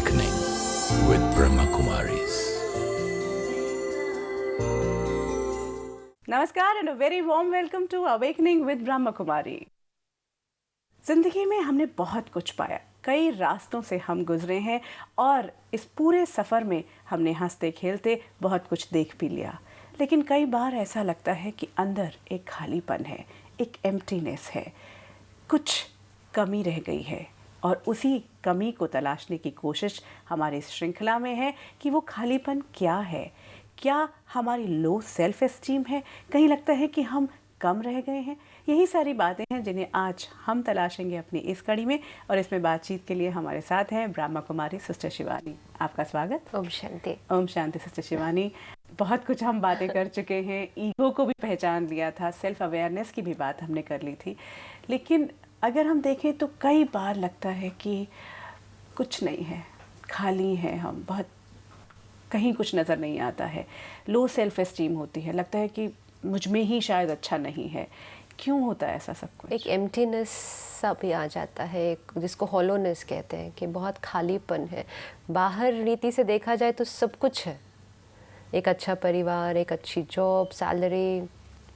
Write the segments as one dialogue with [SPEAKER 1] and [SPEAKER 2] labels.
[SPEAKER 1] Awakening with Brahma Kumaris.
[SPEAKER 2] नमस्कार and a very warm welcome to awakening with Brahma Kumari. जिंदगी में हमने बहुत कुछ पाया, कई रास्तों से हम गुजरे हैं और इस पूरे सफ़र में हमने हंसते खेलते बहुत कुछ देख भी लिया। लेकिन कई बार ऐसा लगता है कि अंदर एक खालीपन है, एक एम्प्टीनेस है, कुछ कमी रह गई है और उसी कमी को तलाशने की कोशिश हमारी इस श्रृंखला में है कि वो खालीपन क्या है। क्या हमारी लो सेल्फ एस्टीम है? कहीं लगता है कि हम कम रह गए हैं। यही सारी बातें हैं जिन्हें आज हम तलाशेंगे अपनी इस कड़ी में, और इसमें बातचीत के लिए हमारे साथ हैं ब्रह्मा कुमारी सिस्टर शिवानी। आपका स्वागत।
[SPEAKER 3] ओम शांति।
[SPEAKER 2] ओम शांति सिस्टर शिवानी। बहुत कुछ हम बातें कर चुके हैं, ईगो को भी पहचान लिया था, सेल्फ अवेयरनेस की भी बात हमने कर ली थी। लेकिन अगर हम देखें तो कई बार लगता है कि कुछ नहीं है, खाली हैं हम, बहुत कहीं कुछ नज़र नहीं आता है। लो सेल्फ एस्टीम होती है, लगता है कि मुझ में ही शायद अच्छा नहीं है। क्यों होता है ऐसा सब कुछ?
[SPEAKER 3] एक एम्प्टीनेस सा भी आ जाता है, एक जिसको हॉलोनेस कहते हैं, कि बहुत खालीपन है। बाहर रीति से देखा जाए तो सब कुछ है, एक अच्छा परिवार, एक अच्छी जॉब, सैलरी,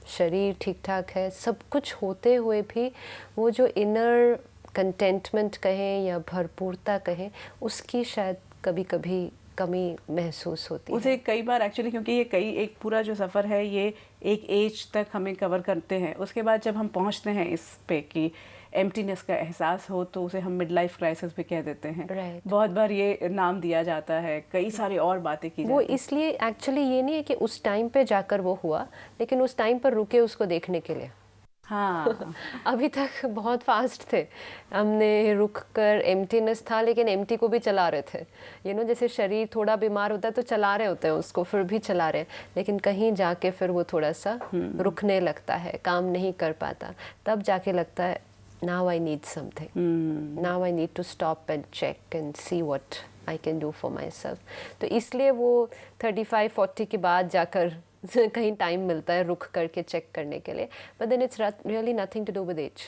[SPEAKER 3] शरीर ठीक ठाक है, सब कुछ होते हुए भी वो जो इनर कंटेंटमेंट कहें या भरपूरता कहें, उसकी शायद कभी कभी कमी महसूस होती है।
[SPEAKER 2] उसे कई बार एक्चुअली, क्योंकि ये एक पूरा जो सफ़र है ये एक एज तक हमें कवर करते हैं। उसके बाद जब हम पहुंचते हैं इस पे कि एम्प्टीनेस का एहसास हो, तो उसे हम मिड लाइफ क्राइसिस भी कह देते हैं। बहुत बार ये नाम दिया जाता है, कई सारी और बातें की
[SPEAKER 3] वो
[SPEAKER 2] जाती हैं।
[SPEAKER 3] इसलिए एक्चुअली ये नहीं है कि उस टाइम पे जाकर वो हुआ, लेकिन उस टाइम पर रुके उसको देखने के लिए।
[SPEAKER 2] हाँ
[SPEAKER 3] अभी तक बहुत फास्ट थे, हमने रुक कर, एम्प्टीनेस था लेकिन एम्प्टी को भी चला रहे थे। जैसे शरीर थोड़ा बीमार होता है तो चला रहे होते हैं उसको, फिर भी चला रहे, लेकिन कहीं जाके फिर वो थोड़ा सा रुकने लगता है, काम नहीं कर पाता। तब जाके लगता है now I need something, now I need to stop and check and see what I can do for myself। तो इसलिए वो 35-40 के बाद जाकर कहीं टाइम मिलता है रुक करके चेक करने के लिए। But then it's really nothing to do with age.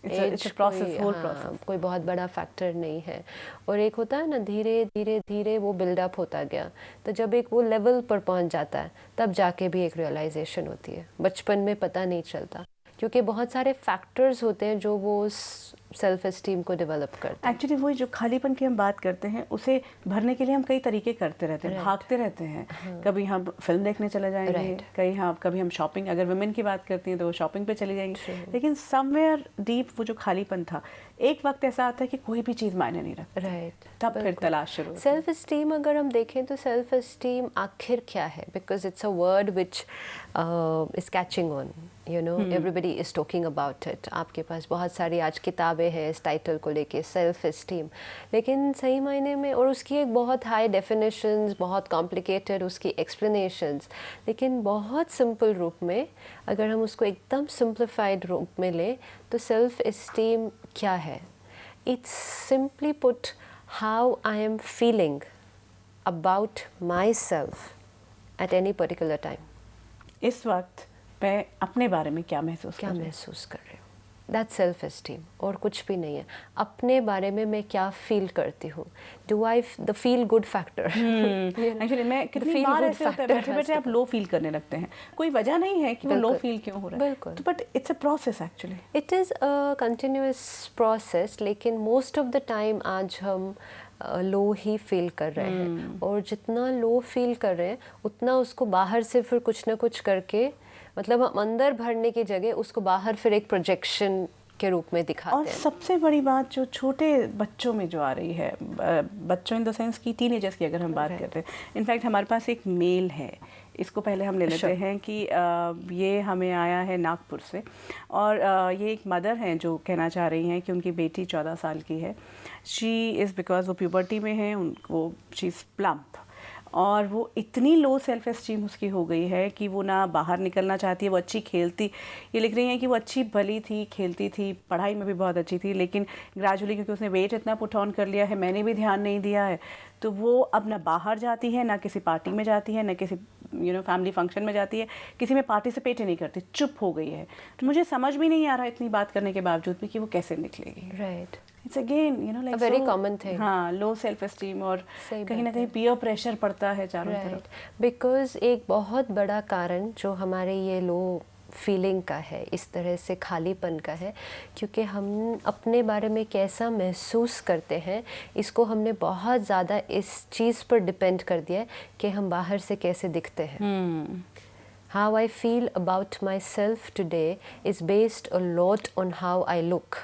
[SPEAKER 2] It's process, whole process.
[SPEAKER 3] कोई बहुत बड़ा फैक्टर नहीं है। और एक होता है ना, धीरे धीरे धीरे वो बिल्डअप होता गया, तो जब एक वो लेवल पर पहुंच जाता है तब जाके भी एक रियलाइजेशन होती है। बचपन में पता नहीं चलता, क्योंकि बहुत सारे फैक्टर्स होते हैं जो वो सेल्फ एस्टीम को डेवलप करते हैं।
[SPEAKER 2] एक्चुअली वही जो खालीपन की हम बात करते हैं, उसे भरने के लिए हम कई तरीके करते रहते हैं, भागते रहते हैं। कभी हम फिल्म देखने चले जाएंगे, कभी हम शॉपिंग, अगर वुमेन की बात करती हैं तो वो शॉपिंग पे चली जाएंगी। लेकिन समवेयर डीप वो जो खालीपन था, एक वक्त ऐसा आता है कि कोई भी चीज़ मायने नहीं रखती। तब फिर तलाश शुरू।
[SPEAKER 3] सेल्फ एस्टीम अगर हम देखें तो सेल्फ एस्टीम आखिर क्या है? Because it's a word which is catching on, everybody is talking about it. आपके पास बहुत सारी आज किताबें हैं इस टाइटल को लेके, सेल्फ एस्टीम, लेकिन सही मायने में, और उसकी एक बहुत हाई डेफिनेशंस, बहुत कॉम्प्लिकेटेड उसकी एक्सप्लेनेशंस, लेकिन बहुत सिंपल रूप में अगर हम उसको एकदम सिंप्लीफाइड रूप में लें तो सेल्फ एस्टीम क्या है? It's simply put how I am feeling about myself at any particular time.
[SPEAKER 2] इस वक्त मैं अपने बारे में क्या महसूस कर
[SPEAKER 3] रही हूँ, दैट सेल्फ एस्टीम, और कुछ भी नहीं है। अपने बारे में मैं क्या फील करती हूँ, do I the feel good factor.
[SPEAKER 2] Actually मैं कितनी बार ऐसे होता है, बैठे बैठे आप लो फील करने लगते हैं, कोई वजह नहीं है कि वो लो फील क्यों हो रहा है। बिल्कुल, but it's a process, actually
[SPEAKER 3] it is a continuous process. लेकिन मोस्ट ऑफ द टाइम आज हम लो ही फील कर रहे हैं, और जितना लो फील कर रहे हैं उतना उसको बाहर से फिर कुछ ना कुछ करके, मतलब हम अंदर भरने की जगह उसको बाहर फिर एक प्रोजेक्शन के रूप में दिखाते हैं।
[SPEAKER 2] और सबसे बड़ी बात जो छोटे बच्चों में जो आ रही है, बच्चों इन द सेंस की टीनेजर्स की अगर हम बात करते हैं, इनफैक्ट हमारे पास एक मेल है, इसको पहले हम ले लेते हैं कि ये हमें आया है नागपुर से, और ये एक मदर हैं जो कहना चाह रही हैं कि उनकी बेटी 14 साल की है। शी इज़, बिकॉज वो प्यूबर्टी में है, उनको शी इज़ प्लम्प, और वो इतनी लो सेल्फ एस्टीम उसकी हो गई है कि वो ना बाहर निकलना चाहती है। वो अच्छी खेलती, ये लिख रही हैं कि वो अच्छी भली थी, खेलती थी, पढ़ाई में भी बहुत अच्छी थी, लेकिन ग्रेजुअली क्योंकि उसने वेट इतना पुट ऑन कर लिया है, मैंने भी ध्यान नहीं दिया है, तो वो अब ना बाहर जाती है, ना किसी पार्टी में जाती है, ना किसी फैमिली फंक्शन में जाती है, किसी में पार्टिसिपेट ही नहीं करती, चुप हो गई है। तो मुझे समझ भी नहीं आ रहा इतनी बात करने के बावजूद भी कि वो कैसे निकलेगी।
[SPEAKER 3] Right.
[SPEAKER 2] It's again you know like
[SPEAKER 3] very common thing.
[SPEAKER 2] हाँ, लो सेल्फ एस्टीम और
[SPEAKER 3] सही
[SPEAKER 2] कहीं ना
[SPEAKER 3] बात
[SPEAKER 2] कहीं पीयर प्रेशर पड़ता है चारों तरफ।
[SPEAKER 3] बिकॉज एक बहुत बड़ा कारण जो हमारे ये लो फीलिंग का है, इस तरह से खालीपन का है, क्योंकि हम अपने बारे में कैसा महसूस करते हैं इसको हमने बहुत ज़्यादा इस चीज़ पर डिपेंड कर दिया है कि हम बाहर से कैसे दिखते हैं। How I feel about myself today is based a lot on how I look.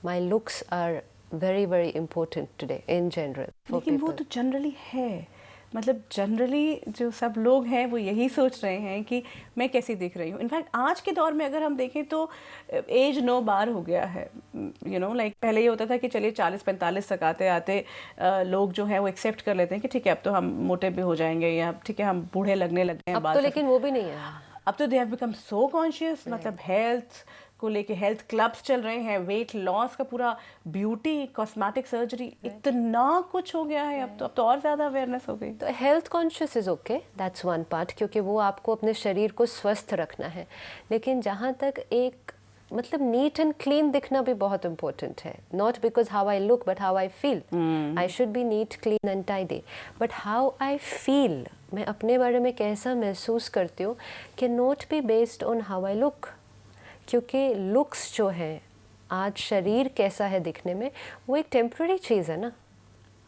[SPEAKER 3] My looks are very very important today in general for
[SPEAKER 2] लेकिन
[SPEAKER 3] people.
[SPEAKER 2] वो तो जनरली है, मतलब जनरली जो सब लोग हैं वो यही सोच रहे हैं कि मैं कैसी दिख रही हूँ। इनफैक्ट आज के दौर में अगर हम देखें तो एज नो बार हो गया है, यू नो लाइक पहले ये होता था कि चलिए 40-45 तक आते आते लोग जो हैं वो एक्सेप्ट कर लेते हैं कि ठीक है अब तो हम मोटे भी हो जाएंगे या ठीक है हम बूढ़े लगने लग गए हैं।
[SPEAKER 3] अब तो लेकिन वो भी नहीं है।
[SPEAKER 2] अब तो they have become so conscious, मतलब हेल्थ को लेके हेल्थ क्लब्स चल रहे हैं, वेट लॉस का पूरा, ब्यूटी कॉस्मेटिक सर्जरी, इतना कुछ हो गया है। अब तो और ज़्यादा अवेयरनेस हो गई।
[SPEAKER 3] तो health conscious is okay, that's one part, क्योंकि वो आपको अपने शरीर को स्वस्थ रखना है। लेकिन जहाँ तक एक मतलब नीट एंड क्लीन दिखना भी बहुत इम्पोर्टेंट है, not because how I look but how I feel. I should be neat clean and tidy, but how I feel, मैं अपने बारे में कैसा महसूस करती हूँ, can not be based on how I look. क्योंकि लुक्स जो है, आज शरीर कैसा है दिखने में, वो एक टेम्प्रेरी चीज़ है ना।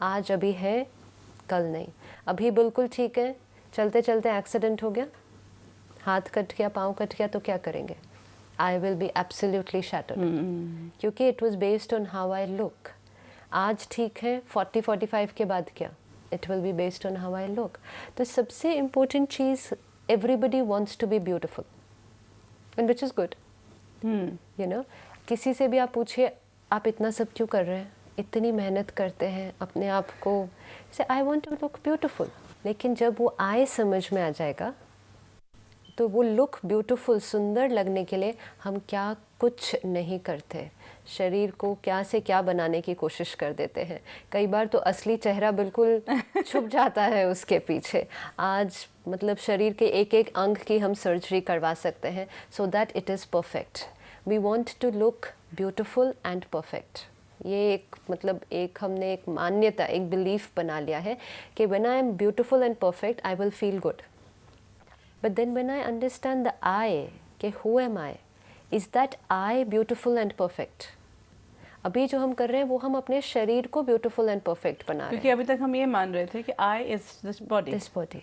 [SPEAKER 3] आज अभी है, कल नहीं। अभी बिल्कुल ठीक है, चलते चलते एक्सीडेंट हो गया, हाथ कट गया, पाँव कट गया, तो क्या करेंगे? I will be absolutely shattered, क्योंकि it was based on how I look. आज ठीक है, 40-45 के बाद क्या? It will be based on how I look. तो सबसे इम्पोर्टेंट चीज़, everybody wants to be beautiful and which is good. You know, किसी से भी आप पूछिए आप इतना सब क्यों कर रहे हैं, इतनी मेहनत करते हैं अपने आप को, say I want to look beautiful. लेकिन जब वो आए समझ में आ जाएगा, तो वो लुक ब्यूटीफुल, सुंदर लगने के लिए हम क्या कुछ नहीं करते, शरीर को क्या से क्या बनाने की कोशिश कर देते हैं। कई बार तो असली चेहरा बिल्कुल छुप जाता है उसके पीछे। आज मतलब शरीर के एक एक अंग की हम सर्जरी करवा सकते हैं, so that it is perfect. We want to look beautiful and perfect. ये एक मतलब एक हमने एक मान्यता, एक बिलीफ बना लिया है कि when I am beautiful and perfect I will feel good. But then when I understand the I, कि who am I, is that I beautiful and perfect. अभी जो हम कर रहे हैं वो हम अपने शरीर को ब्यूटीफुल एंड परफेक्ट बना रहे हैं,
[SPEAKER 2] क्योंकि अभी तक हम ये मान रहे थे कि I is this body.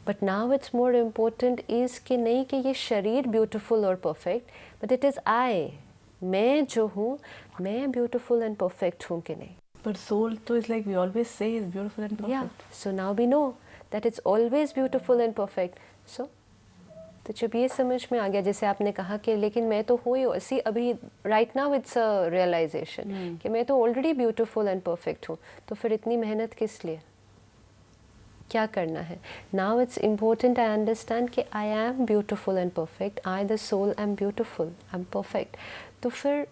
[SPEAKER 3] But now it's more important is कि नहीं कि ये शरीर ब्यूटीफुल और perfect, but it is I, मैं जो हूँ, मैं ब्यूटीफुल एंड परफेक्ट हूँ कि नहीं।
[SPEAKER 2] पर सोल तो is like we always say is beautiful and
[SPEAKER 3] या
[SPEAKER 2] perfect.
[SPEAKER 3] So now we know that it's always beautiful and perfect. So तो जब ये समझ में आ गया, जैसे आपने कहा कि लेकिन मैं तो हूँ ही ऐसी, अभी right now it's a realization कि मैं तो ऑलरेडी ब्यूटीफुल एंड परफेक्ट हूँ, तो फिर इतनी मेहनत किस लिए, क्या करना है? Now it's important I understand कि I am beautiful and perfect, I the soul am beautiful, I am perfect. तो फिर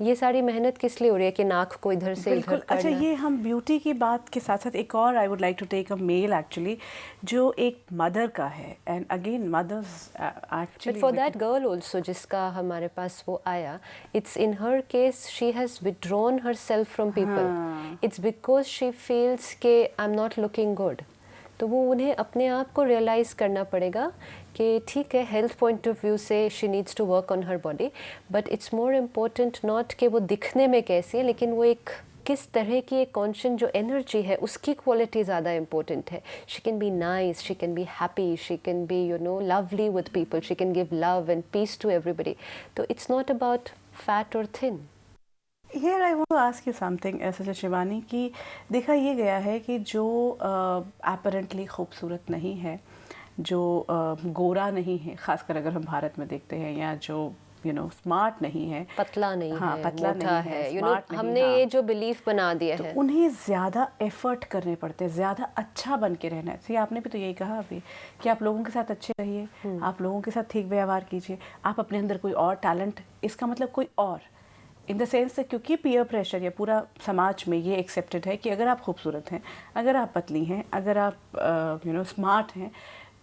[SPEAKER 3] ये सारी मेहनत किस लिए हो रही है कि नाक को इधर से इधर करना?
[SPEAKER 2] अच्छा, ये हम ब्यूटी की बात के साथ साथ एक और I would like to take a mail actually, जो एक मदर का है। And again mothers actually,
[SPEAKER 3] but for that girl also जिसका हमारे पास वो आया, it's in her case she has withdrawn herself from people. It's because she feels के I am not looking good. तो वो उन्हें अपने आप को रियलाइज़ करना पड़ेगा कि ठीक है, हेल्थ पॉइंट ऑफ व्यू से she needs to work on her body, but it's more important not कि वो दिखने में कैसी है, लेकिन वो एक किस तरह की एक कॉन्शियस जो एनर्जी है उसकी क्वालिटी ज़्यादा इम्पोर्टेंट है। She can be nice, she can be happy, she can be you know lovely with people, she can give love and peace to everybody. तो इट्स नॉट अबाउट फैट और thin.
[SPEAKER 2] Here I want to ask you something, Sister Shivani, कि देखा ये गया है कि जो apparently खूबसूरत नहीं है, जो गोरा नहीं है, खासकर अगर हम भारत में देखते हैं, या जो यू नो स्मार्ट नहीं है,
[SPEAKER 3] पतला नहीं
[SPEAKER 2] हाँ,
[SPEAKER 3] है,
[SPEAKER 2] पतला
[SPEAKER 3] मोटा
[SPEAKER 2] नहीं है,
[SPEAKER 3] है, यू नो
[SPEAKER 2] smart नहीं,
[SPEAKER 3] हमने
[SPEAKER 2] हाँ,
[SPEAKER 3] ये जो बिलीफ बना दिया
[SPEAKER 2] तो
[SPEAKER 3] है,
[SPEAKER 2] उन्हें ज़्यादा एफर्ट करने पड़ते हैं, ज़्यादा अच्छा बन के रहना है। आपने भी तो यही कहा अभी कि आप लोगों के साथ अच्छे रहिए, आप लोगों के साथ ठीक व्यवहार कीजिए, आप अपने अंदर कोई और टैलेंट, इसका मतलब कोई और इन द सेंस से, क्योंकि पीयर प्रेशर या पूरा समाज में ये एक्सेप्टेड है कि अगर आप खूबसूरत हैं, अगर आप पतली हैं, अगर आप यू नो स्मार्ट हैं,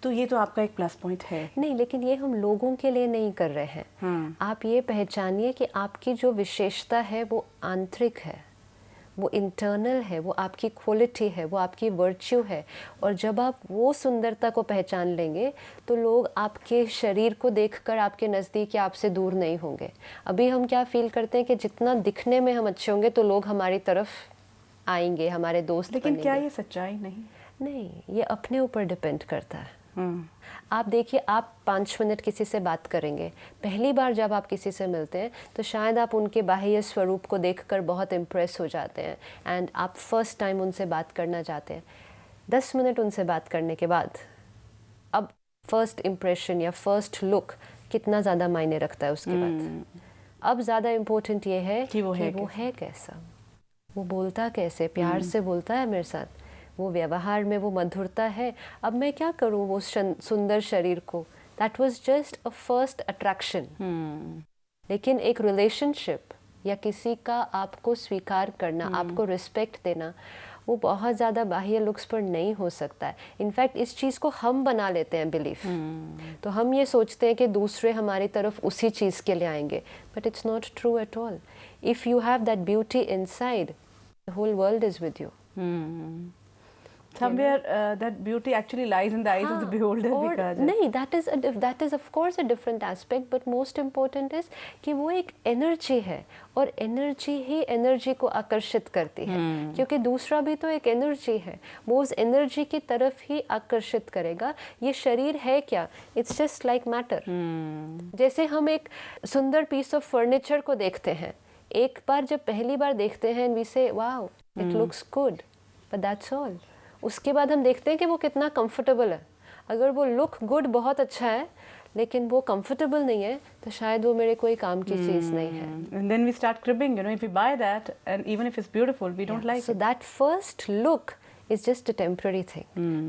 [SPEAKER 2] तो ये तो आपका एक प्लस पॉइंट है।
[SPEAKER 3] नहीं, लेकिन ये हम लोगों के लिए नहीं कर रहे हैं। आप ये पहचानिए कि आपकी जो विशेषता है वो आंतरिक है, वो इंटरनल है, वो आपकी क्वालिटी है, वो आपकी वर्च्यू है। और जब आप वो सुंदरता को पहचान लेंगे तो लोग आपके शरीर को देखकर आपके नज़दीक या आपसे दूर नहीं होंगे। अभी हम क्या फील करते हैं कि जितना दिखने में हम अच्छे होंगे तो लोग हमारी तरफ आएंगे, हमारे दोस्त
[SPEAKER 2] लेकिन
[SPEAKER 3] बनेंगे।
[SPEAKER 2] क्या ये सच्चाई नहीं?
[SPEAKER 3] नहीं, ये अपने ऊपर डिपेंड करता है। आप देखिए, आप 5 मिनट किसी से बात करेंगे, पहली बार जब आप किसी से मिलते हैं तो शायद आप उनके बाह्य स्वरूप को देखकर बहुत इम्प्रेस हो जाते हैं एंड आप फर्स्ट टाइम उनसे बात करना चाहते हैं। 10 मिनट उनसे बात करने के बाद अब फर्स्ट इम्प्रेशन या फर्स्ट लुक कितना ज़्यादा मायने रखता है उसके बाद। अब ज़्यादा इम्पोर्टेंट ये है कि वो है कैसा, वो बोलता कैसे, प्यार से बोलता है मेरे साथ, वो व्यवहार में वो मधुरता है। अब मैं क्या करूँ वो सुंदर शरीर को, that was just a first attraction. लेकिन एक रिलेशनशिप या किसी का आपको स्वीकार करना, आपको रिस्पेक्ट देना, वो बहुत ज़्यादा बाह्य लुक्स पर नहीं हो सकता है। इनफैक्ट इस चीज़ को हम बना लेते हैं बिलीफ। तो हम ये सोचते हैं कि दूसरे हमारी तरफ उसी चीज़ के लिए आएंगे, but it's not true at all. If you have that beauty inside, the whole world is with you.
[SPEAKER 2] Somewhere that beauty actually lies in the eyes of the beholder.
[SPEAKER 3] नहीं, that is of course a different aspect, but most important is कि वो एक energy है और energy ही energy को आकर्षित करती है। क्योंकि दूसरा भी तो एक एनर्जी है, वो उस एनर्जी की तरफ ही आकर्षित करेगा। ये शरीर है क्या? It's just like matter. जैसे हम एक सुंदर पीस ऑफ फर्नीचर को देखते हैं, एक बार जब पहली बार देखते हैं वी से wow it looks good, but that's all. उसके बाद हम देखते हैं कि वो कितना कंफर्टेबल है। अगर वो लुक गुड बहुत अच्छा है लेकिन वो कंफर्टेबल नहीं है तो शायद वो मेरे कोई काम की चीज़ नहीं है।
[SPEAKER 2] And then we start cribbing, if we buy that and even if it's beautiful, we don't like it.
[SPEAKER 3] So that first look is just a temporary thing.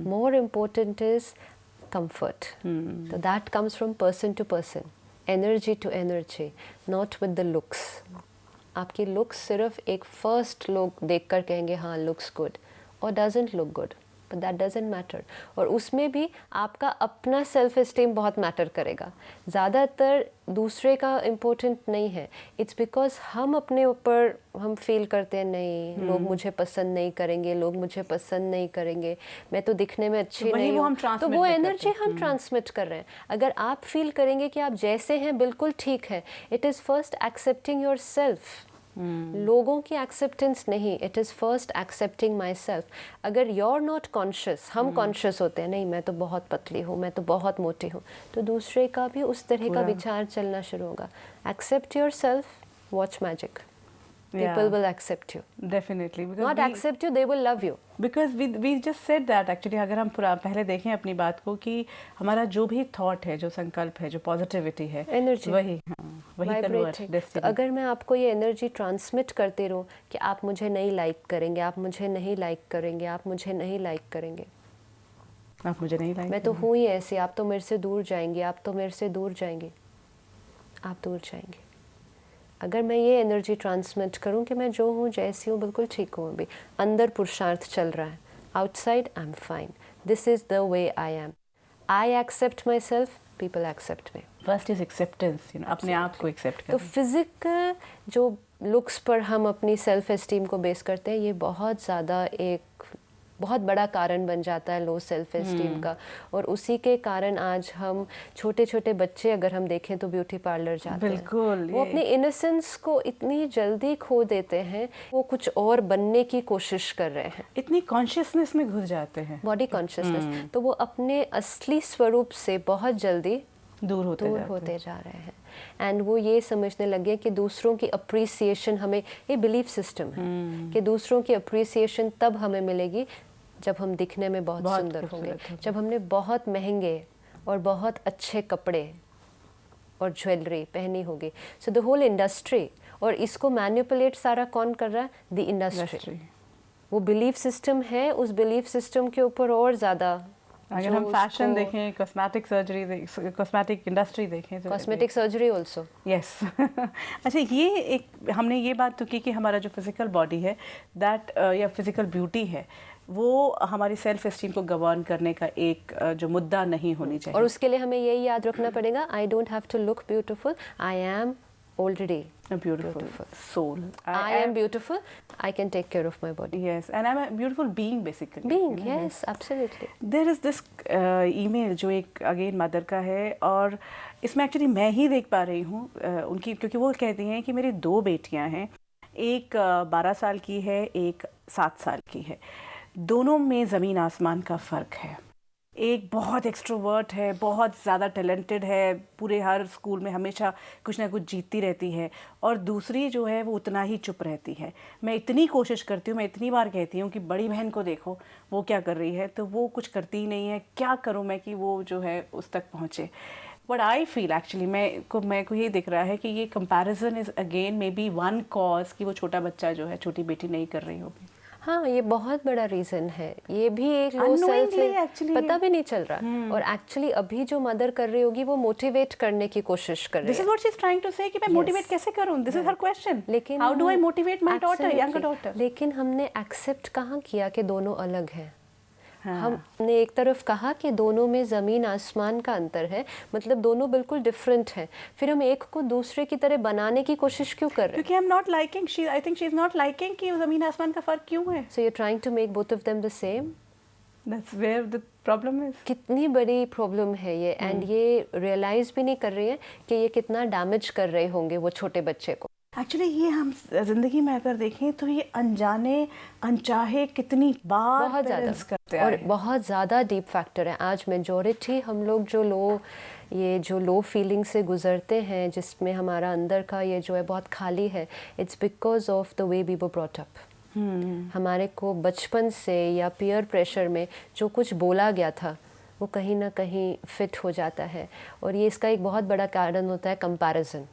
[SPEAKER 3] More important is comfort. So that comes from person to person, energy to energy, not with the looks. आपकी looks सिर्फ एक first लोग देखकर कहेंगे हाँ looks good or doesn't look good, but that doesn't matter. और उसमें भी आपका अपना सेल्फ एस्टीम बहुत मैटर करेगा। ज़्यादातर दूसरे का इम्पोर्टेंट नहीं है। इट्स बिकॉज हम अपने ऊपर हम फील करते हैं नहीं लोग मुझे पसंद नहीं करेंगे, लोग मुझे पसंद नहीं करेंगे, मैं तो दिखने में अच्छी नहीं हूँ, तो वो एनर्जी हम ट्रांसमिट कर रहे हैं। अगर आप फील करेंगे कि आप जैसे हैं बिल्कुल ठीक है, it is first accepting your self. लोगों की एक्सेप्टेंस नहीं, it is first accepting my self. अगर यू आर नॉट कॉन्शियस, हम कॉन्शियस होते हैं नहीं मैं तो बहुत पतली हूँ, मैं तो बहुत मोटी हूँ, तो दूसरे का भी उस तरह का विचार चलना शुरू होगा। Accept your self, watch magic, people will accept you.
[SPEAKER 2] Definitely.
[SPEAKER 3] Not accept you, they will love you.
[SPEAKER 2] Because we just said that actually, अगर हम पहले देखें अपनी बात को कि हमारा जो भी थॉट है, जो संकल्प है, जो पॉजिटिविटी है,
[SPEAKER 3] एनर्जी
[SPEAKER 2] वही कन्वर्ट डेस्टिनी।
[SPEAKER 3] तो अगर मैं आपको ये एनर्जी ट्रांसमिट करते रहूँ कि आप मुझे नहीं लाइक करेंगे, आप मुझे नहीं लाइक करेंगे, आप मुझे नहीं लाइक करेंगे,
[SPEAKER 2] आप मुझे नहीं लाइक,
[SPEAKER 3] मैं तो हूँ ही ऐसे, आप तो मेरे से दूर जाएंगे, आप तो मेरे से दूर जाएंगे, आप दूर जाएंगे। अगर मैं ये एनर्जी ट्रांसमिट करूं कि मैं जो हूँ जैसी हूँ बिल्कुल ठीक हूँ, अभी अंदर पुरुषार्थ चल रहा है, outside I am fine, this is the way I am, I accept my self, people accept me.
[SPEAKER 2] First is acceptance, अपने आप को एक्सेप्ट करना।
[SPEAKER 3] तो फिजिकल जो लुक्स पर हम अपनी सेल्फ एस्टीम को बेस करते हैं, ये बहुत ज़्यादा एक बहुत बड़ा कारण बन जाता है लो सेल्फ एस्टीम का। और उसी के कारण आज हम छोटे छोटे बच्चे अगर हम देखें तो ब्यूटी पार्लर जाते हैं, वो अपनी इनोसेंस को इतनी जल्दी खो देते हैं, वो कुछ और बनने की कोशिश कर रहे हैं,
[SPEAKER 2] इतनी कॉन्शियसनेस में घुस जाते हैं,
[SPEAKER 3] बॉडी कॉन्शियसनेस, तो वो अपने असली स्वरूप से बहुत जल्दी
[SPEAKER 2] दूर
[SPEAKER 3] होते जा रहे हैं। एंड वो ये समझने लगे कि दूसरों की अप्रिसिएशन हमें, ये बिलीफ सिस्टम है कि दूसरों की अप्रिसिएशन तब हमें मिलेगी जब हम दिखने में बहुत सुंदर होंगे, जब हमने बहुत महंगे और बहुत अच्छे कपड़े और ज्वेलरी पहनी होगी। सो द होल इंडस्ट्री, और इसको मैनिपुलेट सारा कौन कर रहा है? The industry. वो बिलीफ सिस्टम है, उस बिलीफ सिस्टम के ऊपर और ज़्यादा
[SPEAKER 2] अगर हम फैशन देखें, कॉस्मेटिक सर्जरी, कॉस्मेटिक इंडस्ट्री देखें तो
[SPEAKER 3] कॉस्मेटिक सर्जरी ऑल्सो,
[SPEAKER 2] यस। अच्छा, ये एक हमने ये बात तो की कि हमारा जो फिजिकल बॉडी है दैट या फिजिकल ब्यूटी है वो हमारी सेल्फ एस्टीम को गवर्न करने का एक जो मुद्दा नहीं होनी चाहिए।
[SPEAKER 3] और उसके लिए हमें यही याद रखना पड़ेगा, I don't have to look beautiful, I am already
[SPEAKER 2] a beautiful soul.
[SPEAKER 3] I am beautiful, I can take care of my body.
[SPEAKER 2] Yes, and I'm a beautiful being basically.
[SPEAKER 3] Being, yes, absolutely.
[SPEAKER 2] There is this email जो एक again mother का है और इसमें actually मैं ही देख पा रही हूँ उनकी, क्योंकि वो कहती हैं कि मेरी 2 बेटियाँ हैं, एक 12 साल की है, एक 7 साल की है, दोनों में ज़मीन आसमान का फ़र्क है। एक बहुत एक्सट्रोवर्ट है, बहुत ज़्यादा टैलेंटेड है, पूरे हर स्कूल में हमेशा कुछ ना कुछ जीतती रहती है, और दूसरी जो है वो उतना ही चुप रहती है। मैं इतनी कोशिश करती हूँ, मैं इतनी बार कहती हूँ कि बड़ी बहन को देखो वो क्या कर रही है, तो वो कुछ करती ही नहीं है। क्या करूँ मैं कि वो जो है उस तक पहुँचे। बट आई फील एक्चुअली मेरे को ये दिख रहा है कि ये comparison is again may be one cause कि वो छोटा बच्चा जो है, छोटी बेटी नहीं कर रही होगी।
[SPEAKER 3] हाँ, ये बहुत बड़ा रीज़न है। ये भी एक लो सेल्फ है, पता भी नहीं चल रहा। और एक्चुअली अभी जो मदर कर रही होगी वो मोटिवेट करने की कोशिश कर रही है।
[SPEAKER 2] This is what she is trying to say कि मैं मोटिवेट कैसे करूं, दिस इज हर क्वेश्चन।
[SPEAKER 3] लेकिन
[SPEAKER 2] how do I motivate my daughter, younger daughter.
[SPEAKER 3] लेकिन हमने एक्सेप्ट कहाँ किया कि दोनों अलग हैं। हमने एक तरफ कहा कि दोनों में ज़मीन आसमान का अंतर है, मतलब दोनों बिल्कुल डिफरेंट हैं, फिर हम एक को दूसरे की तरह बनाने की कोशिश क्यों कर रहे हैं?
[SPEAKER 2] क्योंकि I am not liking, I think she is not liking कि ज़मीन आसमान का फ़र्क क्यों है।
[SPEAKER 3] So you are trying to make both of them the same.
[SPEAKER 2] That's where the problem is.
[SPEAKER 3] कितनी बड़ी प्रॉब्लम है ये, एंड ये रियलाइज़ भी नहीं कर रही है कि ये कितना डैमेज कर रहे होंगे वो छोटे बच्चे को।
[SPEAKER 2] एक्चुअली ये हम ज़िंदगी में अगर देखें तो ये अनजाने अनचाहे कितनी बार
[SPEAKER 3] बहुत ज़्यादा
[SPEAKER 2] करते
[SPEAKER 3] और बहुत ज़्यादा डीप फैक्टर है। आज मेजॉरिटी हम लोग जो लो फीलिंग से गुज़रते हैं, जिसमें हमारा अंदर का ये जो है बहुत खाली है, it's because of the way we were brought up. हमारे को बचपन से या पीयर प्रेशर में जो कुछ बोला गया था वो कहीं ना कहीं फिट हो जाता है, और ये इसका एक बहुत बड़ा कारण होता है कंपैरिजन।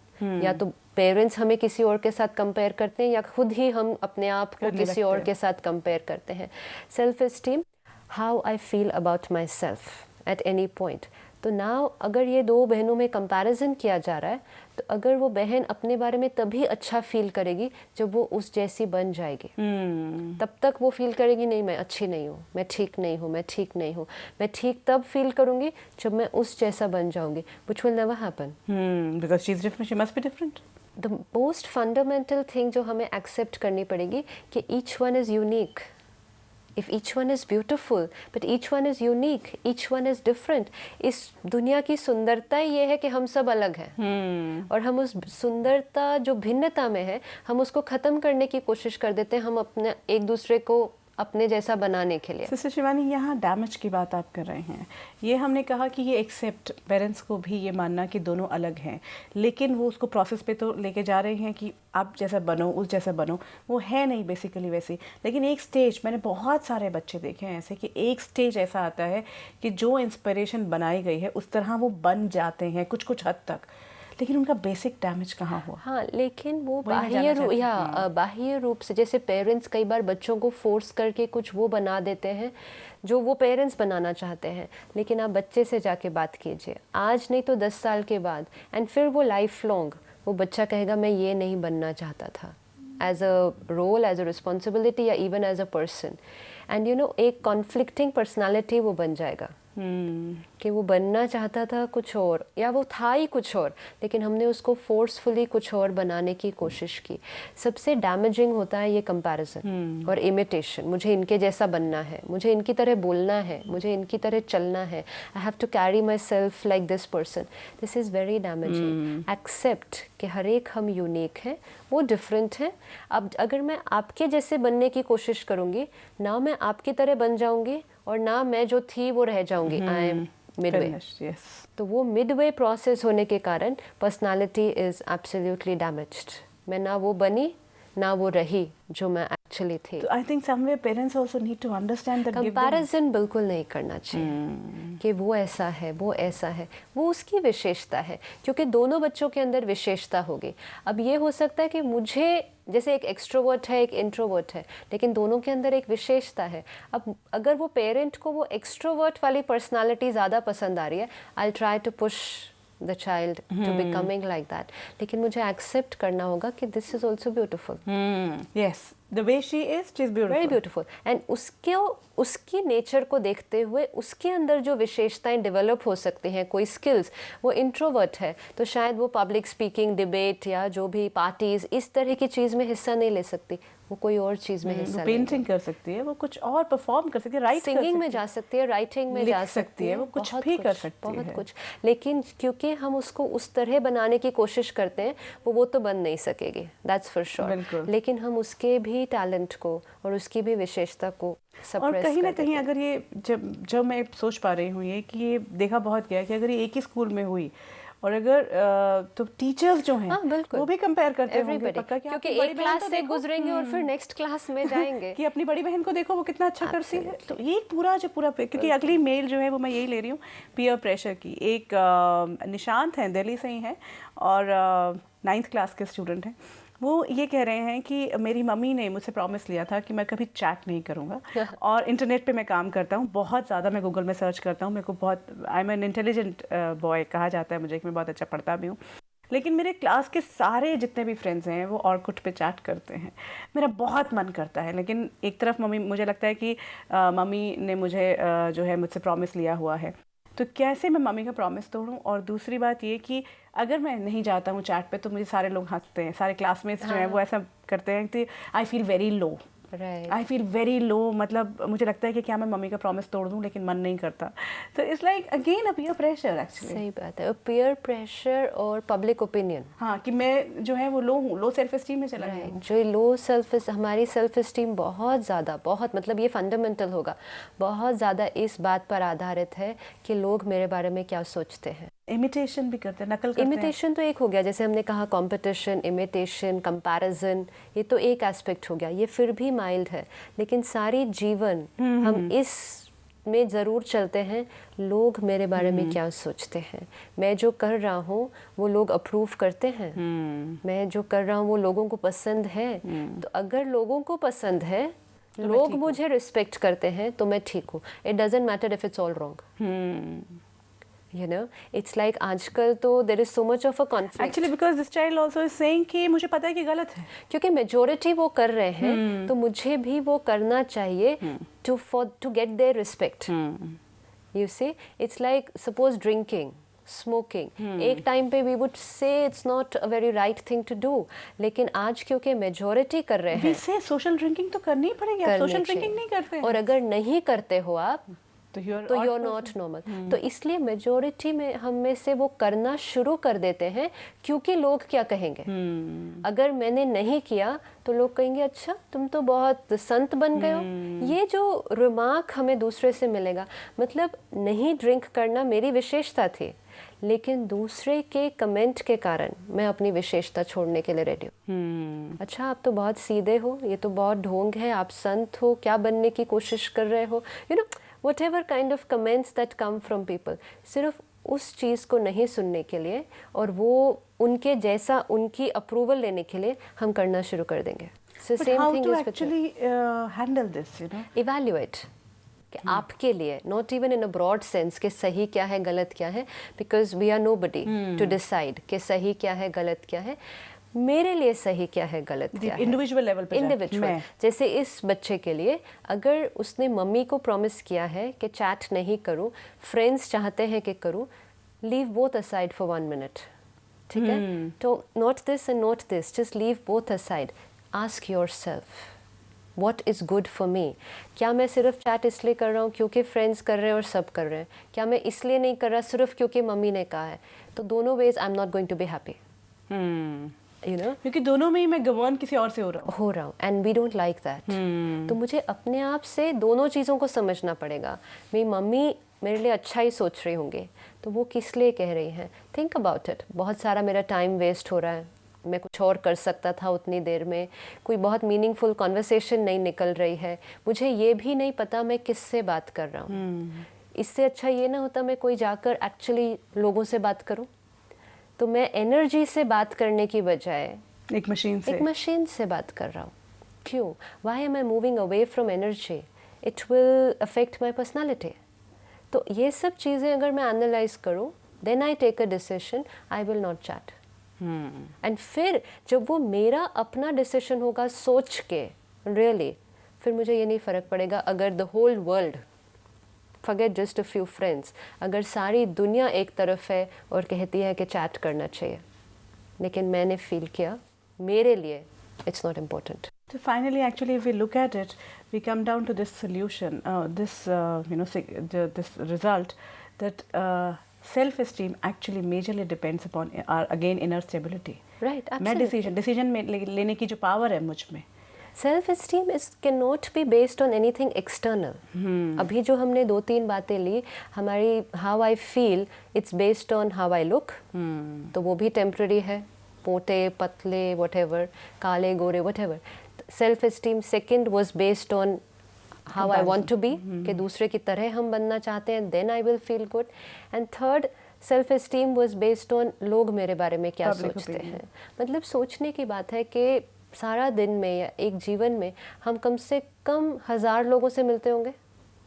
[SPEAKER 3] या तो पेरेंट्स हमें किसी और के साथ कंपेयर करते हैं, या खुद ही हम अपने आप को किसी और के साथ कंपेयर करते हैं। Self esteem, how I feel about my self at any point. तो नाउ अगर ये 2 बहनों में कंपैरिजन किया जा रहा है, तो अगर वो बहन अपने बारे में तभी अच्छा फील करेगी जब वो उस जैसी बन जाएगी। तब तक वो फील करेगी नहीं मैं अच्छी नहीं हूँ, मैं ठीक नहीं हूँ, मैं ठीक नहीं हूँ। मैं ठीक तब फील करूँगी जब मैं उस जैसा बन जाऊँगी, which will never happen.
[SPEAKER 2] Because she's different, she must be different.
[SPEAKER 3] The most fundamental thing जो हमें accept करनी पड़ेगी कि each one is unique. If each one is beautiful, but each one is unique, each one is different. इस दुनिया की सुंदरता ये है कि हम सब अलग हैं, और हम उस सुंदरता जो भिन्नता में है, हम उसको ख़त्म करने की कोशिश कर देते हैं, हम अपने एक दूसरे को अपने जैसा बनाने के लिए।
[SPEAKER 2] सिस्टर शिवानी, यहाँ डैमेज की बात आप कर रहे हैं। ये हमने कहा कि ये एक्सेप्ट, पेरेंट्स को भी ये मानना कि दोनों अलग हैं, लेकिन वो उसको प्रोसेस पे तो लेके जा रहे हैं कि आप जैसा बनो, उस जैसा बनो। वो है नहीं बेसिकली वैसे। लेकिन एक स्टेज, मैंने बहुत सारे बच्चे देखे हैं ऐसे, कि एक स्टेज ऐसा आता है कि जो इंस्पिरेशन बनाई गई है उस तरह वो बन जाते हैं कुछ हद तक, लेकिन उनका बेसिक डैमेज कहाँ हुआ?
[SPEAKER 3] हाँ, लेकिन वो बाह्य रूप से, जैसे पेरेंट्स कई बार बच्चों को फोर्स करके कुछ वो बना देते हैं जो वो पेरेंट्स बनाना चाहते हैं। लेकिन आप बच्चे से जाके बात कीजिए, आज नहीं तो 10 साल के बाद, एंड फिर वो लाइफ लॉन्ग वो बच्चा कहेगा मैं ये नहीं बनना चाहता था, as a role, as a responsibility, या even as a person. And you know, एक कॉन्फ्लिक्टिंग पर्सनालिटी वो बन जाएगा कि वो बनना चाहता था कुछ और, या वो था ही कुछ और, लेकिन हमने उसको फोर्सफुली कुछ और बनाने की कोशिश की। सबसे डैमेजिंग होता है ये कंपैरिजन और इमिटेशन। मुझे इनके जैसा बनना है, मुझे इनकी तरह बोलना है, मुझे इनकी तरह चलना है, I have to carry my self like this person. This is very damaging. Accept कि हर एक हम यूनिक हैं, वो डिफरेंट हैं। अब अगर मैं आपके जैसे बनने की कोशिश करूँगी ना, मैं आपकी तरह बन जाऊँगी, और ना मैं जो थी वो रह जाऊंगी। I am Midway. तो वो मिडवे प्रोसेस होने के कारण पर्सनालिटी इज एब्सोल्युटली डैमेज्ड। मैं ना वो बनी ना वो रही जो मैं एक्चुअली थी।
[SPEAKER 2] तो I think somewhere parents also need to understand that
[SPEAKER 3] comparison बिल्कुल नहीं करना चाहिए कि वो ऐसा है, वो ऐसा है, वो उसकी विशेषता है, क्योंकि दोनों बच्चों के अंदर विशेषता होगी। अब ये हो सकता है कि मुझे, जैसे एक एक्सट्रोवर्ट है, एक इंट्रोवर्ट है, लेकिन दोनों के अंदर एक विशेषता है। अब अगर वो पेरेंट को वो एक्सट्रोवर्ट वाली पर्सनालिटी ज़्यादा पसंद आ रही है, I will try to push the child to becoming like that, लेकिन मुझे एक्सेप्ट करना होगा कि this is also beautiful.
[SPEAKER 2] Yes, the way she is beautiful,
[SPEAKER 3] very beautiful. And उसकी नेचर को देखते हुए उसके अंदर जो विशेषताएं डेवलप हो सकती हैं, कोई स्किल्स, वो इंट्रोवर्ट है तो शायद वो पब्लिक स्पीकिंग, डिबेट या जो भी पार्टीज इस तरह की चीज़ में हिस्सा नहीं ले सकती, वो कोई और चीज़ में हिस्सा
[SPEAKER 2] पेंटिंग कर सकती है, वो कुछ और परफॉर्म कर सकती है, राइट
[SPEAKER 3] सिंगिंग में जा सकती है, राइटिंग में जा सकती है,
[SPEAKER 2] वो कुछ भी कर सकती है,
[SPEAKER 3] बहुत कुछ। लेकिन क्योंकि हम उसको उस तरह बनाने की कोशिश करते हैं, वो तो बन नहीं सकेगी, दैट्स फॉर श्योर। लेकिन हम उसके भी टैलेंट को और उसकी भी विशेषता को
[SPEAKER 2] और कहीं ना कहीं अगर ये जब मैं सोच पा रही हूँ ये कि ये देखा बहुत गया कि अगर ये एक ही स्कूल में हुई और अगर तो टीचर्स जो हैं वो भी कंपेयर करते होंगे पक्का,
[SPEAKER 3] क्योंकि एक क्लास से गुजरेंगे और फिर नेक्स्ट क्लास में जाएंगे
[SPEAKER 2] कि अपनी बड़ी बहन को देखो वो कितना अच्छा करती है। तो ये पूरा क्योंकि अगली मेल जो है वो मैं यही ले रही हूँ पीयर प्रेशर की। एक निशांत हैं, दिल्ली से ही हैं और 9th क्लास के स्टूडेंट हैं। वो ये कह रहे हैं कि मेरी मम्मी ने मुझसे प्रॉमिस लिया था कि मैं कभी चैट नहीं करूँगा और इंटरनेट पे मैं काम करता हूँ बहुत ज़्यादा, मैं गूगल में सर्च करता हूँ, मेरे को बहुत, I am an intelligent boy कहा जाता है मुझे कि मैं बहुत अच्छा पढ़ता भी हूँ, लेकिन मेरे क्लास के सारे जितने भी फ्रेंड्स हैं वो ऑर्कुट पे चैट करते हैं। मेरा बहुत मन करता है, लेकिन एक तरफ मम्मी, मुझे लगता है कि मम्मी ने मुझे जो है मुझसे प्रॉमिस लिया हुआ है, तो कैसे मैं मम्मी का प्रॉमिस तोड़ूं। और दूसरी बात ये कि अगर मैं नहीं जाता हूँ चैट पे तो मुझे सारे लोग हंसते हैं, सारे क्लासमेट्स जो हैं वो ऐसा करते हैं कि I feel very low, I feel very low, मतलब मुझे लगता है कि क्या मैं मम्मी का प्रॉमिस तोड़ दूं, लेकिन मन नहीं करता। तो it's like again a peer pressure actually.
[SPEAKER 3] सही बात है, पीयर प्रेशर और पब्लिक ओपिनियन।
[SPEAKER 2] हाँ, कि मैं जो है वो लो हूँ, लो सेल्फ एस्टीम में चला गया हूँ।
[SPEAKER 3] जो लो हमारी सेल्फ एस्टीम बहुत ज़्यादा, बहुत मतलब ये फंडामेंटल होगा, बहुत ज़्यादा इस बात पर आधारित है कि लोग मेरे बारे में क्या सोचते हैं।
[SPEAKER 2] इमिटेशन भी करते हैं, नकल करते हैं।
[SPEAKER 3] इमिटेशन तो एक हो गया, जैसे हमने कहा कंपटीशन, इमिटेशन, कंपैरिजन, ये तो एक एस्पेक्ट हो गया, ये फिर भी माइल्ड है। लेकिन सारी जीवन हम इस में ज़रूर चलते हैं, लोग मेरे बारे में क्या सोचते हैं, मैं जो कर रहा हूँ वो लोग अप्रूव करते हैं, मैं जो कर रहा हूँ वो लोगों को पसंद है। तो अगर लोगों को पसंद है, तो लोग मुझे रिस्पेक्ट करते हैं, तो मैं ठीक हूँ। It doesn't matter if it's all wrong. You know, it's like आजकल तो there is so much of a conflict.
[SPEAKER 2] Actually, because this child also is saying कि मुझे पता है कि गलत है,
[SPEAKER 3] क्योंकि मेजोरिटी वो कर रहे हैं, तो मुझे भी वो करना चाहिए to get their respect. You see, it's like suppose drinking, smoking. एक टाइम पे we would say it's not a very right thing to do, लेकिन आज क्योंकि मेजोरिटी कर रहे हैं,
[SPEAKER 2] वैसे सोशल ड्रिंकिंग तो करनी ही पड़ेगी। आप सोशल ड्रिंकिंग नहीं करते हैं,
[SPEAKER 3] और अगर नहीं करते हो आप
[SPEAKER 2] तो
[SPEAKER 3] you're not normal. तो इसलिए मेजोरिटी में हम में से वो करना शुरू कर देते हैं, क्योंकि लोग क्या कहेंगे। अगर मैंने नहीं किया तो लोग कहेंगे अच्छा तुम तो बहुत संत बन गए हो। ये जो रिमार्क हमें दूसरे से मिलेगा, मतलब नहीं ड्रिंक करना मेरी विशेषता थी, लेकिन दूसरे के कमेंट के कारण मैं अपनी विशेषता छोड़ने के लिए रेडी हूँ। अच्छा आप तो बहुत सीधे हो, ये तो बहुत ढोंग है, आप संत हो, क्या बनने की कोशिश कर रहे हो, you know whatever kind of comments that come from people, सिर्फ उस चीज़ को नहीं सुनने के लिए और वो उनके जैसा उनकी अप्रूवल लेने के लिए हम करना शुरू कर देंगे। So
[SPEAKER 2] But
[SPEAKER 3] same
[SPEAKER 2] how
[SPEAKER 3] thing
[SPEAKER 2] to
[SPEAKER 3] is
[SPEAKER 2] actually handle this, you know?
[SPEAKER 3] Evaluate कि आपके लिए, not even in a broad sense कि सही क्या है गलत क्या है, because we are nobody to decide कि सही क्या है गलत क्या है। मेरे लिए सही क्या है गलत क्या है,
[SPEAKER 2] इंडिविजुअल लेवल पे,
[SPEAKER 3] इंडिविजुअल। जैसे इस बच्चे के लिए अगर उसने मम्मी को प्रॉमिस किया है कि चैट नहीं करूं, फ्रेंड्स चाहते हैं कि करूं, leave both aside for 1 minute, ठीक है। तो not this and not this, just leave both aside, ask yourself what is good for me. क्या मैं सिर्फ चैट इसलिए कर रहा हूँ क्योंकि फ्रेंड्स कर रहे हैं और सब कर रहे हैं, क्या मैं इसलिए नहीं कर रहा सिर्फ क्योंकि मम्मी ने कहा है। तो दोनों ways I am not going to be happy, you know?
[SPEAKER 2] क्योंकि दोनों में ही मैं गवर्न किसी और से हो रहा हूँ,
[SPEAKER 3] and we don't like that. तो मुझे अपने आप से दोनों चीज़ों को समझना पड़ेगा। मेरी मम्मी मेरे लिए अच्छा ही सोच रही होंगी, तो वो किस लिए कह रही हैं, थिंक अबाउट इट। बहुत सारा मेरा टाइम वेस्ट हो रहा है मैं कुछ और कर सकता था उतनी देर में, कोई बहुत मीनिंगफुल कॉन्वर्सेशन नहीं निकल रही है, मुझे ये भी नहीं पता मैं किससे बात कर रहा हूँ। इससे अच्छा ये ना होता मैं कोई जाकर एक्चुअली लोगों से बात करूँ। तो मैं एनर्जी से बात करने की बजाय
[SPEAKER 2] एक मशीन से
[SPEAKER 3] बात कर रहा हूँ। क्यों? Why am I moving away from energy? It will affect my personality. तो ये सब चीज़ें अगर मैं एनालाइज करूँ, then I take a decision, I will not chat. And फिर जब वो मेरा अपना डिसीजन होगा सोच के रियली, फिर मुझे ये नहीं फ़र्क पड़ेगा अगर the whole world, forget just a few friends, अगर सारी दुनिया एक तरफ है और कहती है कि चैट करना चाहिए, लेकिन मैंने फील किया मेरे लिए it's not important.
[SPEAKER 2] So finally, actually, if we look at it, we come down to this solution, this result, that self-esteem actually majorly depends upon our again inner stability.
[SPEAKER 3] Right, absolutely.
[SPEAKER 2] मैं decision में लेने की जो power है मुझ में.
[SPEAKER 3] Self-esteem cannot be based on anything external. अभी जो हमने 2-3 बातें ली, हमारी how I feel, it's based on how I look. तो वो भी temporary है, मोटे पतले whatever, काले गोरे whatever. Self-esteem second was based on how I want to be, कि दूसरे की तरह हम बनना चाहते हैं, then I will feel good. And third, self-esteem was based on लोग मेरे बारे में क्या सोचते हैं. मतलब सोचने की बात है कि सारा दिन में या एक जीवन में हम कम से कम 1000 लोगों से मिलते होंगे,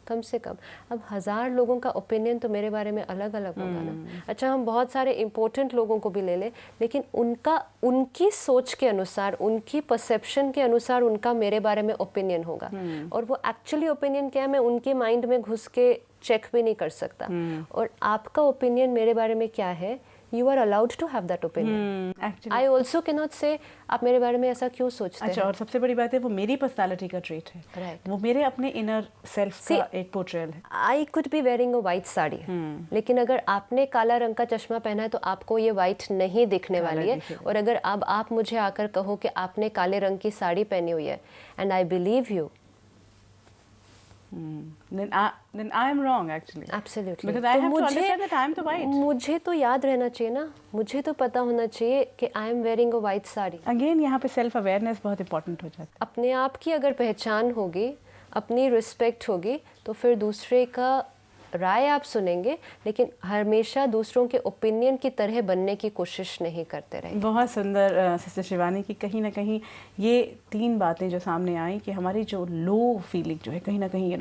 [SPEAKER 3] कम से कम. अब 1000 लोगों का ओपिनियन तो मेरे बारे में अलग अलग होगा ना. अच्छा, हम बहुत सारे इम्पोर्टेंट लोगों को भी ले लें, लेकिन उनकी सोच के अनुसार, उनकी परसेप्शन के अनुसार उनका मेरे बारे में ओपिनियन होगा. और वो एक्चुअली ओपिनियन क्या है मैं उनके माइंड में घुस के चेक भी नहीं कर सकता. और आपका ओपिनियन मेरे बारे में क्या है, you are allowed to have that opinion.
[SPEAKER 2] Actually,
[SPEAKER 3] I also cannot say आप मेरे बारे में ऐसा क्यों सोचते हैं.
[SPEAKER 2] अच्छा, और सबसे बड़ी बात है वो मेरी पर्सनालिटी का ट्रेट है.
[SPEAKER 3] Right.
[SPEAKER 2] वो मेरे अपने इनर सेल्फ का एक पोर्ट्रेयल है.
[SPEAKER 3] I could be wearing a white sari, लेकिन अगर आपने काला रंग का चश्मा पहना है तो आपको ये white नहीं दिखने वाली है. और अगर अब आप मुझे आकर कहो कि आपने काले रंग की साड़ी पहनी हुई है and I believe you,
[SPEAKER 2] then I am wrong actually.
[SPEAKER 3] Absolutely.
[SPEAKER 2] Because I have to understand that I am the white.
[SPEAKER 3] मुझे तो याद रहना चाहिए ना, मुझे तो पता होना चाहिए कि I am wearing a white sari.
[SPEAKER 2] Again यहाँ पे सेल्फ अवेयरनेस बहुत इंपॉर्टेंट हो जाता है.
[SPEAKER 3] अपने आप की अगर पहचान होगी, अपनी रिस्पेक्ट होगी, तो फिर दूसरे का राय आप सुनेंगे, लेकिन हमेशा दूसरों के ओपिनियन की तरह बनने की कोशिश नहीं करते रहे.
[SPEAKER 2] बहुत सुंदर सिस्टर शिवानी की कहीं ना कहीं ये 3 बातें जो सामने आई कि हमारी जो लो फीलिंग जो है कहीं ना कहीं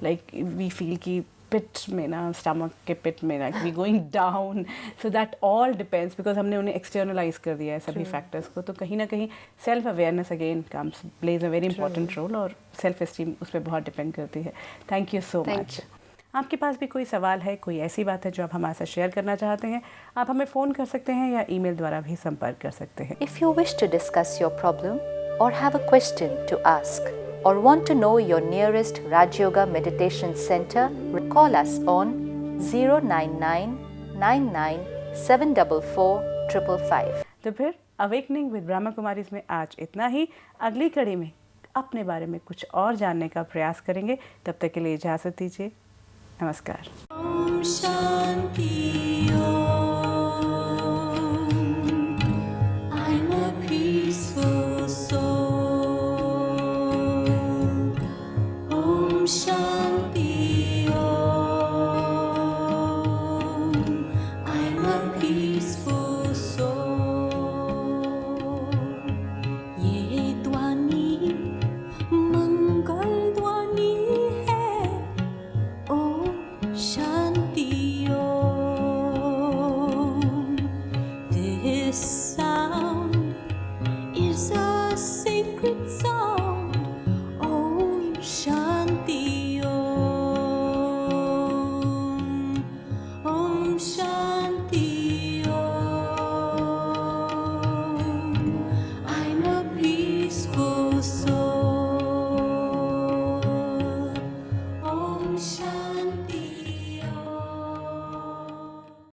[SPEAKER 2] लाइक वी फील की पिट में ना, स्टमक के पिट में like we going down, so that all depends because हमने उन्हें एक्सटर्नलाइज कर दिया है सभी फैक्टर्स को. तो कहीं ना कहीं self awareness again comes plays a very important role और सेल्फ एस्टीम उस पर बहुत डिपेंड करती है. Thank you so much. आपके पास भी कोई सवाल है, कोई ऐसी बात है जो आप हमारे साथ शेयर करना चाहते हैं, आप हमें फ़ोन कर सकते हैं या ईमेल द्वारा भी संपर्क कर सकते हैं.
[SPEAKER 4] If you wish to discuss your problem or have a question to ask or want to know your nearest Raj Yoga Meditation Center, call us on 09999744555.
[SPEAKER 2] तो फिर अवेकनिंग विद ब्रह्मा कुमारीज में आज इतना ही. अगली कड़ी में अपने बारे में कुछ और जानने का प्रयास करेंगे. तब तक के लिए इजाज़त दीजिए. नमस्कार.
[SPEAKER 5] Om Shanti Om. I'm a peaceful soul. Om Shanti